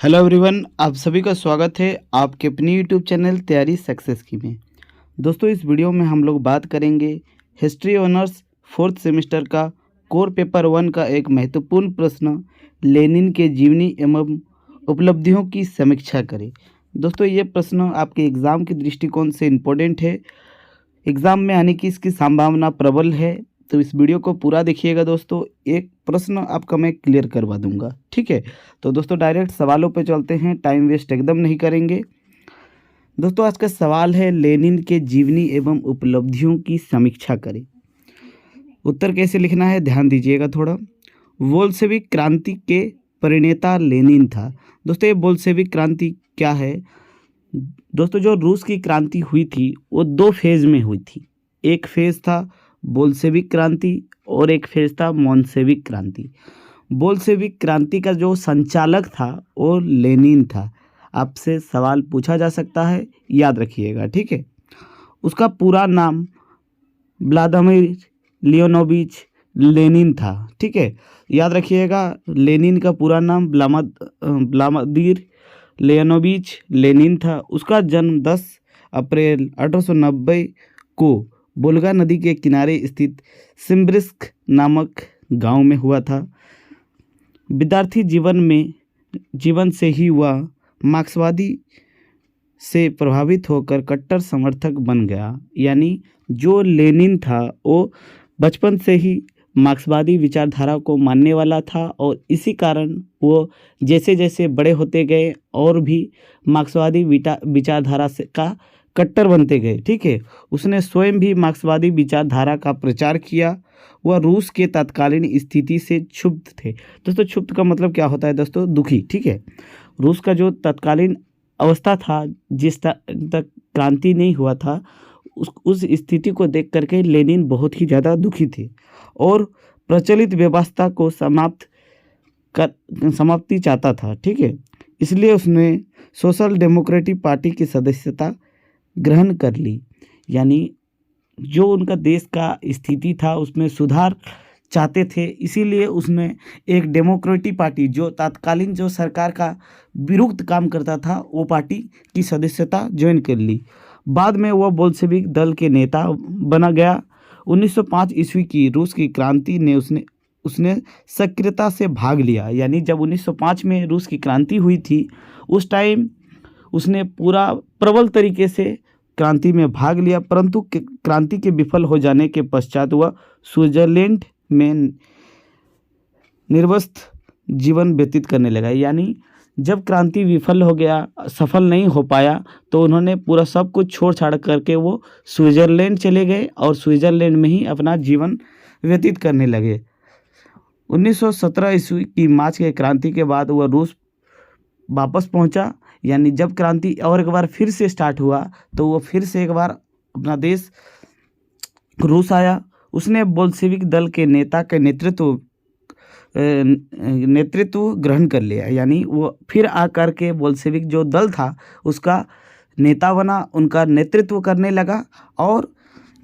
Hello everyone, आप सभी का स्वागत है आपके अपनी यूट्यूब चैनल तैयारी सक्सेस की में। दोस्तों, इस वीडियो में हम लोग बात करेंगे हिस्ट्री ऑनर्स फोर्थ सेमेस्टर का कोर पेपर 1 का एक महत्वपूर्ण प्रश्न, लेनिन के जीवनी एवं उपलब्धियों की समीक्षा करें। दोस्तों, ये प्रश्न आपके एग्ज़ाम के दृष्टिकोण से इम्पोर्टेंट है, एग्ज़ाम में आने की इसकी संभावना प्रबल है। तो इस वीडियो को पूरा देखिएगा दोस्तों, एक प्रश्न आपका मैं क्लियर करवा दूंगा, ठीक है। तो दोस्तों, डायरेक्ट सवालों पे चलते हैं, टाइम वेस्ट एकदम नहीं करेंगे। दोस्तों, आज का सवाल है लेनिन के जीवनी एवं उपलब्धियों की समीक्षा करें। उत्तर कैसे लिखना है ध्यान दीजिएगा थोड़ा। बोल्शेविक क्रांति के प्रणेता लेनिन था। दोस्तों, ये बोल्शेविक क्रांति क्या है? दोस्तों, जो रूस की क्रांति हुई थी वो 2 फेज़ में हुई थी। एक फेज़ था बोल्शेविक क्रांति और एक फेज़ था मोन्शेविक क्रांति। बोल्शेविक क्रांति का जो संचालक था वो लेनिन था। आपसे सवाल पूछा जा सकता है, याद रखिएगा, ठीक है। उसका पूरा नाम व्लादिमीर लियोनोविच लेनिन था, ठीक है। याद रखिएगा, लेनिन का पूरा नाम व्लादिमीर लियोनोविच लेनिन था। उसका जन्म 10 अप्रैल 1890 को वोल्गा नदी के किनारे स्थित सिम्ब्रिस्क नामक गांव में हुआ था। विद्यार्थी जीवन से ही वह मार्क्सवादी से प्रभावित होकर कट्टर समर्थक बन गया। यानी जो लेनिन था वो बचपन से ही मार्क्सवादी विचारधारा को मानने वाला था और इसी कारण वो जैसे जैसे बड़े होते गए और भी मार्क्सवादी विचारधारा से का कट्टर बनते गए, ठीक है। उसने स्वयं भी मार्क्सवादी विचारधारा का प्रचार किया। वह रूस के तत्कालीन स्थिति से क्षुब्ध थे। दोस्तों, क्षुब्ध का मतलब क्या होता है दोस्तों? दुखी, ठीक है। रूस का जो तत्कालीन अवस्था था, जिस तक क्रांति नहीं हुआ था, उस स्थिति को देख करके लेनिन बहुत ही ज़्यादा दुखी थे और प्रचलित व्यवस्था को समाप्ति चाहता था, ठीक है। इसलिए उसने सोशल डेमोक्रेटिक पार्टी की सदस्यता ग्रहण कर ली। यानी जो उनका देश का स्थिति था उसमें सुधार चाहते थे, इसीलिए उसने एक डेमोक्रेटिक पार्टी, जो तत्कालीन जो सरकार का विरुद्ध काम करता था, वो पार्टी की सदस्यता ज्वाइन कर ली। बाद में वह बोल्शेविक दल के नेता बना गया। 1905 ईस्वी की रूस की क्रांति ने उसने सक्रियता से भाग लिया। यानी जब 1905 में रूस की क्रांति हुई थी, उस टाइम उसने पूरा प्रबल तरीके से क्रांति में भाग लिया, परंतु क्रांति के विफल हो जाने के पश्चात वह स्विट्जरलैंड में निर्वस्त्र जीवन व्यतीत करने लगा। यानी जब क्रांति विफल हो गया, सफल नहीं हो पाया, तो उन्होंने पूरा सब कुछ छोड़ छाड़ करके वो स्विट्जरलैंड चले गए और स्विट्जरलैंड में ही अपना जीवन व्यतीत करने लगे। 1917 ईस्वी की मार्च के क्रांति के बाद वह रूस वापस पहुंचा। यानी जब क्रांति और एक बार फिर से स्टार्ट हुआ तो वो फिर से एक बार अपना देश रूस आया। उसने बोल्शेविक दल के नेता के नेतृत्व ग्रहण कर लिया। यानी वो फिर आकर के बोल्शेविक जो दल था उसका नेता बना, उनका नेतृत्व करने लगा। और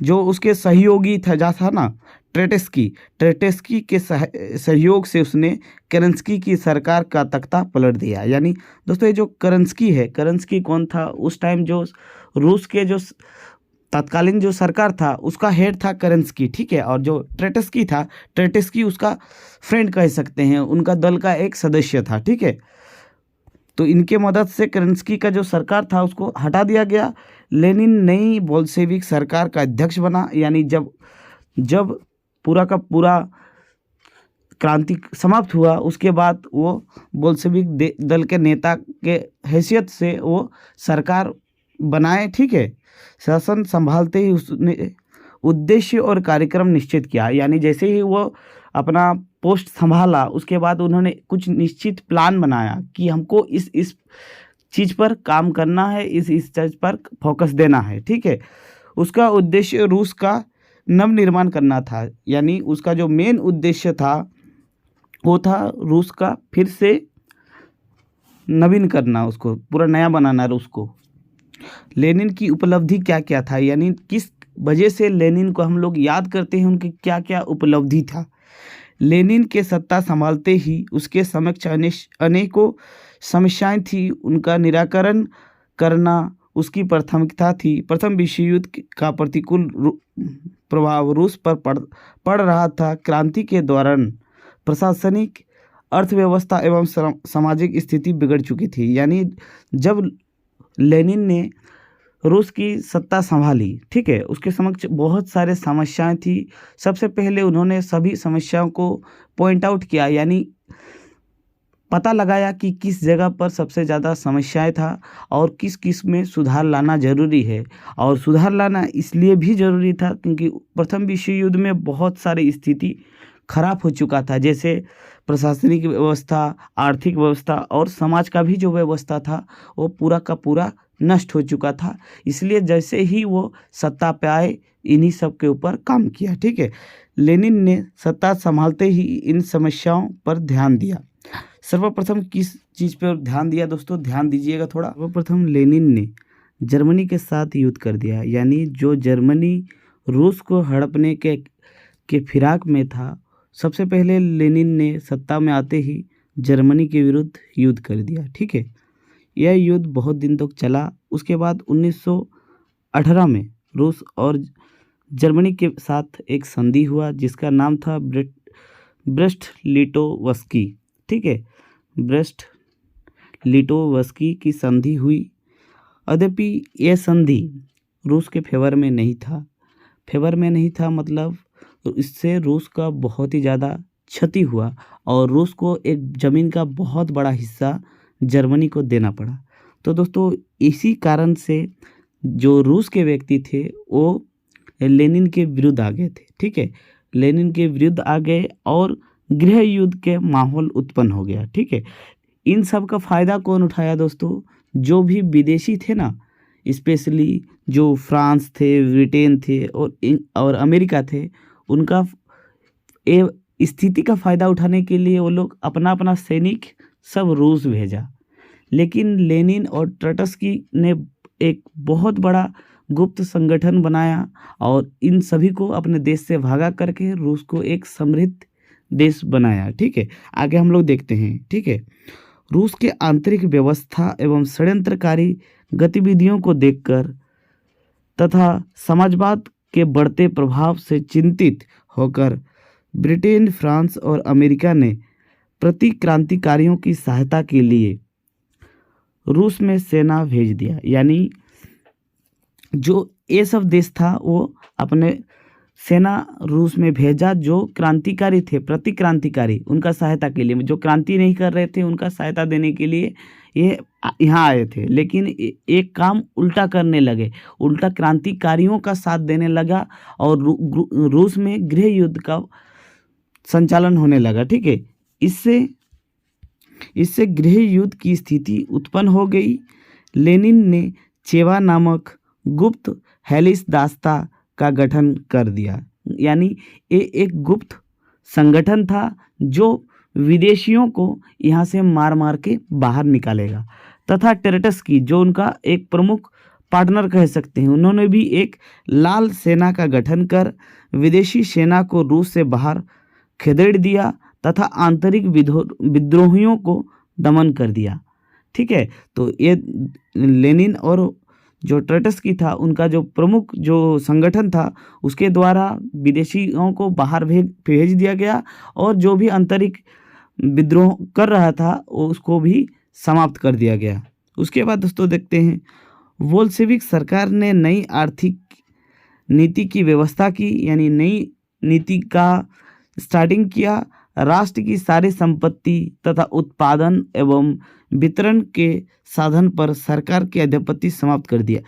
जो उसके सहयोगी था ना, ट्रेटेस्की के सहयोग से उसने करंस्की की सरकार का तख्ता पलट दिया। यानी दोस्तों, ये जो करंस्की कौन था? उस टाइम जो रूस के जो तत्कालीन जो सरकार था उसका हेड था करंस्की, ठीक है। और जो ट्रेटेस्की उसका फ्रेंड कह सकते हैं, उनका दल का एक सदस्य था, ठीक है। तो इनके मदद से करंस्की का जो सरकार था उसको हटा दिया गया। लेनिन नई बोल्शेविक सरकार का अध्यक्ष बना। यानी जब पूरा का पूरा क्रांति समाप्त हुआ, उसके बाद वो बोल्शेविक दल के नेता के हैसियत से वो सरकार बनाए, ठीक है। शासन संभालते ही उसने उद्देश्य और कार्यक्रम निश्चित किया। यानी जैसे ही वो अपना पोस्ट संभाला, उसके बाद उन्होंने कुछ निश्चित प्लान बनाया कि हमको इस चीज़ पर काम करना है, इस चीज़ पर फोकस देना है, ठीक है। उसका उद्देश्य रूस का नवनिर्माण करना था। यानी उसका जो मेन उद्देश्य था वो था रूस का फिर से नवीन करना, उसको पूरा नया बनाना रूस को। लेनिन की उपलब्धि क्या क्या था? यानी किस वजह से लेनिन को हम लोग याद करते हैं, उनकी क्या क्या उपलब्धि था? लेनिन के सत्ता संभालते ही उसके समक्ष अनेकों समस्याएं थी उनका निराकरण करना उसकी प्राथमिकता थी। प्रथम विश्व युद्ध का प्रतिकूल प्रभाव रूस पर पड़ रहा था। क्रांति के दौरान प्रशासनिक, अर्थव्यवस्था एवं सामाजिक स्थिति बिगड़ चुकी थी। यानी जब लेनिन ने रूस की सत्ता संभाली, ठीक है, उसके समक्ष बहुत सारे समस्याएं थी। सबसे पहले उन्होंने सभी समस्याओं को पॉइंट आउट किया, यानी पता लगाया कि किस जगह पर सबसे ज़्यादा समस्याएं था और किस किस में सुधार लाना ज़रूरी है। और सुधार लाना इसलिए भी ज़रूरी था क्योंकि प्रथम विश्व युद्ध में बहुत सारी स्थिति खराब हो चुका था, जैसे प्रशासनिक व्यवस्था, आर्थिक व्यवस्था और समाज का भी जो व्यवस्था था वो पूरा का पूरा नष्ट हो चुका था। इसलिए जैसे ही वो सत्ता पे आए इन्हीं सब के ऊपर काम किया, ठीक है। लेनिन ने सत्ता संभालते ही इन समस्याओं पर ध्यान दिया। सर्वप्रथम किस चीज़ पर ध्यान दिया दोस्तों, ध्यान दीजिएगा थोड़ा। सर्वप्रथम लेनिन ने जर्मनी के साथ युद्ध कर दिया, यानी जो जर्मनी रूस को हड़पने के फिराक में था, सबसे पहले लेनिन ने सत्ता में आते ही जर्मनी के विरुद्ध युद्ध कर दिया, ठीक है। यह युद्ध बहुत दिन तक चला। उसके बाद 1918 में रूस और जर्मनी के साथ एक संधि हुआ जिसका नाम था ब्रेस्ट लिटोवस्की, ठीक है, ब्रेस्ट लिटोवस्की की संधि हुई। यद्यपि यह संधि रूस के फेवर में नहीं था, मतलब इससे रूस का बहुत ही ज़्यादा क्षति हुआ और रूस को एक ज़मीन का बहुत बड़ा हिस्सा जर्मनी को देना पड़ा। तो दोस्तों इसी कारण से जो रूस के व्यक्ति थे वो लेनिन के विरुद्ध आ गए थे, ठीक है, लेनिन के विरुद्ध आ गए और गृह युद्ध के माहौल उत्पन्न हो गया, ठीक है। इन सब का फ़ायदा कौन उठाया दोस्तों, जो भी विदेशी थे ना, स्पेशली जो फ्रांस थे, ब्रिटेन थे और अमेरिका थे, उनका स्थिति का फ़ायदा उठाने के लिए वो लोग अपना अपना सैनिक सब रूस भेजा। लेकिन लेनिन और ट्रोट्स्की ने एक बहुत बड़ा गुप्त संगठन बनाया और इन सभी को अपने देश से भागा करके रूस को एक समृद्ध देश बनाया, ठीक है। आगे हम लोग देखते हैं, ठीक है। रूस के आंतरिक व्यवस्था एवं षड्यंत्रकारी गतिविधियों को देखकर तथा समाजवाद के बढ़ते प्रभाव से चिंतित होकर ब्रिटेन, फ्रांस और अमेरिका ने प्रतिक्रांतिकारियों की सहायता के लिए रूस में सेना भेज दिया। यानी जो ये सब देश था वो अपने सेना रूस में भेजा, जो क्रांतिकारी थे, प्रतिक्रांतिकारी, उनका सहायता के लिए, जो क्रांति नहीं कर रहे थे उनका सहायता देने के लिए ये यहाँ आए थे। लेकिन एक काम उल्टा करने लगे, उल्टा क्रांतिकारियों का साथ देने लगा और रूस में गृह युद्ध का संचालन होने लगा, ठीक है। इससे गृह युद्ध की स्थिति उत्पन्न हो गई। लेनिन ने चेवा नामक गुप्त हेलिस दास्ता का गठन कर दिया। यानी ये एक गुप्त संगठन था जो विदेशियों को यहाँ से मार मार के बाहर निकालेगा। तथा ट्रोट्स्की जो उनका एक प्रमुख पार्टनर कह सकते हैं, उन्होंने भी एक लाल सेना का गठन कर विदेशी सेना को रूस से बाहर खदेड़ दिया तथा आंतरिक विद्रोहियों को दमन कर दिया, ठीक है। तो ये लेनिन और जो ट्रोट्स्की था उनका जो प्रमुख जो संगठन था उसके द्वारा विदेशियों को बाहर भेज दिया गया और जो भी आंतरिक विद्रोह कर रहा था उसको भी समाप्त कर दिया गया। उसके बाद दोस्तों देखते हैं, बोल्शेविक सरकार ने नई आर्थिक नीति की व्यवस्था की, यानी नई नीति का स्टार्टिंग किया। राष्ट्र की सारी संपत्ति तथा उत्पादन एवं वितरण के साधन पर सरकार की आधिपत्य समाप्त कर दिया,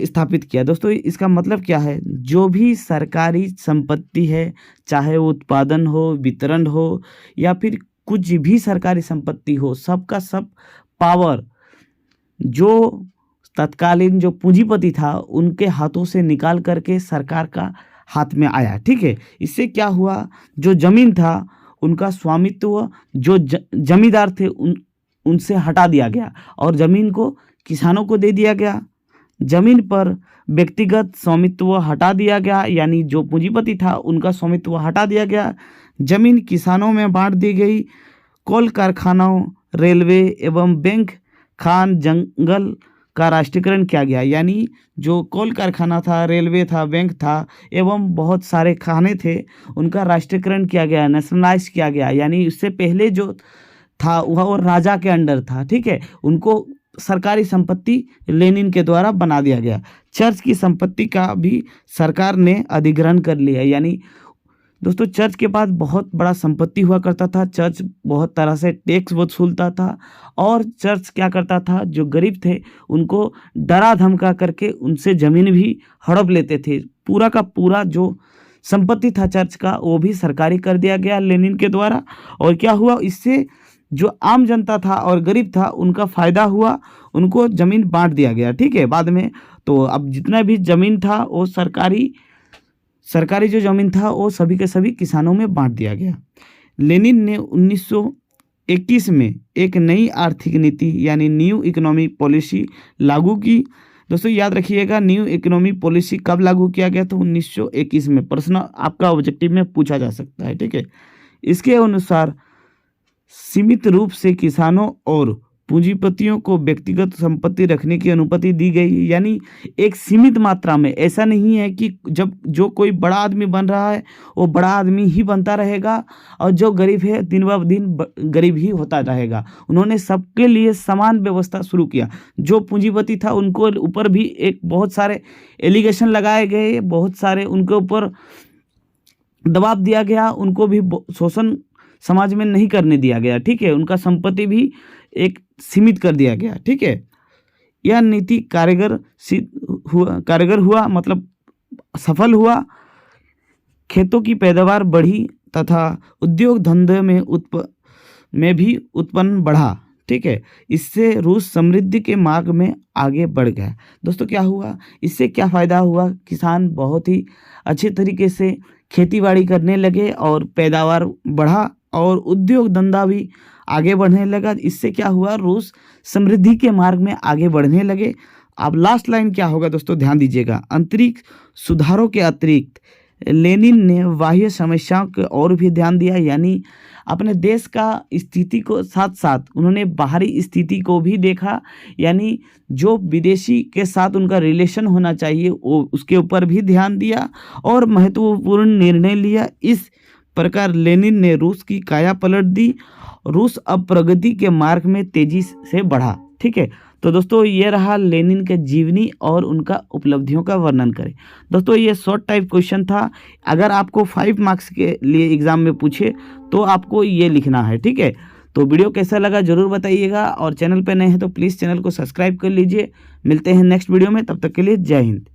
स्थापित किया। दोस्तों इसका मतलब क्या है, जो भी सरकारी संपत्ति है, चाहे वो उत्पादन हो, वितरण हो या फिर कुछ भी सरकारी संपत्ति हो, सबका सब पावर जो तत्कालीन जो पूंजीपति था उनके हाथों से निकाल करके सरकार का हाथ में आया, ठीक है। इससे क्या हुआ, जो जमीन था उनका स्वामित्व जो जमींदार थे उनसे हटा दिया गया और ज़मीन को किसानों को दे दिया गया। ज़मीन पर व्यक्तिगत स्वामित्व हटा दिया गया, यानी जो पूंजीपति था उनका स्वामित्व हटा दिया गया। ज़मीन किसानों में बांट दी गई। कोल कारखानों, रेलवे एवं बैंक खान जंगल का राष्ट्रीयकरण किया गया। यानी जो कोल कारखाना था, रेलवे था, बैंक था एवं बहुत सारे खाने थे, उनका राष्ट्रीयकरण किया गया, नेशनलाइज किया गया। यानी उससे पहले जो था वह राजा के अंडर था, ठीक है। उनको सरकारी संपत्ति लेनिन के द्वारा बना दिया गया। चर्च की संपत्ति का भी सरकार ने अधिग्रहण कर लिया। यानी दोस्तों चर्च के पास बहुत बड़ा संपत्ति हुआ करता था। चर्च बहुत तरह से टैक्स वसूलता था और चर्च क्या करता था, जो गरीब थे उनको डरा धमका करके उनसे ज़मीन भी हड़प लेते थे। पूरा का पूरा जो संपत्ति था चर्च का वो भी सरकारी कर दिया गया लेनिन के द्वारा। और क्या हुआ, इससे जो आम जनता था और गरीब था उनका फ़ायदा हुआ, उनको ज़मीन बांट दिया गया, ठीक है। बाद में तो अब जितना भी ज़मीन था वो सरकारी जो ज़मीन था वो सभी के सभी किसानों में बांट दिया गया। लेनिन ने 1921 में एक नई आर्थिक नीति यानी न्यू इकोनॉमिक पॉलिसी लागू की। दोस्तों याद रखिएगा, न्यू इकोनॉमिक पॉलिसी कब लागू किया गया, तो 1921 में। प्रश्न आपका ऑब्जेक्टिव में पूछा जा सकता है, ठीक है। इसके अनुसार सीमित रूप से किसानों और पूंजीपतियों को व्यक्तिगत संपत्ति रखने की अनुमति दी गई। यानी एक सीमित मात्रा में, ऐसा नहीं है कि जब जो कोई बड़ा आदमी बन रहा है वो बड़ा आदमी ही बनता रहेगा और जो गरीब है दिन ब दिन गरीब ही होता रहेगा। उन्होंने सबके लिए समान व्यवस्था शुरू किया। जो पूंजीपति था उनको ऊपर भी एक बहुत सारे एलिगेशन लगाए गए, बहुत सारे उनके ऊपर दबाव दिया गया, उनको भी शोषण समाज में नहीं करने दिया गया, ठीक है। उनका संपत्ति भी एक सीमित कर दिया गया, ठीक है। यह नीति कारगर हुआ, मतलब सफल हुआ। खेतों की पैदावार बढ़ी तथा उद्योग धंधे में भी उत्पन्न बढ़ा, ठीक है। इससे रूस समृद्धि के मार्ग में आगे बढ़ गया। दोस्तों क्या हुआ, इससे क्या फ़ायदा हुआ, किसान बहुत ही अच्छे तरीके से खेतीबाड़ी करने लगे और पैदावार बढ़ा और उद्योग धंधा भी आगे बढ़ने लगा। इससे क्या हुआ, रूस समृद्धि के मार्ग में आगे बढ़ने लगे। अब लास्ट लाइन क्या होगा दोस्तों, ध्यान दीजिएगा। आंतरिक सुधारों के अतिरिक्त लेनिन ने बाह्य समस्याओं को और भी ध्यान दिया। यानी अपने देश का स्थिति को साथ साथ उन्होंने बाहरी स्थिति को भी देखा। यानी जो विदेशी के साथ उनका रिलेशन होना चाहिए वो उसके ऊपर भी ध्यान दिया और महत्वपूर्ण निर्णय लिया। इस प्रकार लेनिन ने रूस की काया पलट दी। रूस अब प्रगति के मार्ग में तेजी से बढ़ा, ठीक है। तो दोस्तों ये रहा लेनिन के जीवनी और उनका उपलब्धियों का वर्णन करें। दोस्तों ये शॉर्ट टाइप क्वेश्चन था। अगर आपको 5 मार्क्स के लिए एग्जाम में पूछे तो आपको ये लिखना है, ठीक है। तो वीडियो कैसा लगा जरूर बताइएगा और चैनल पर नए हैं तो प्लीज़ चैनल को सब्सक्राइब कर लीजिए। मिलते हैं नेक्स्ट वीडियो में, तब तक के लिए जय हिंद।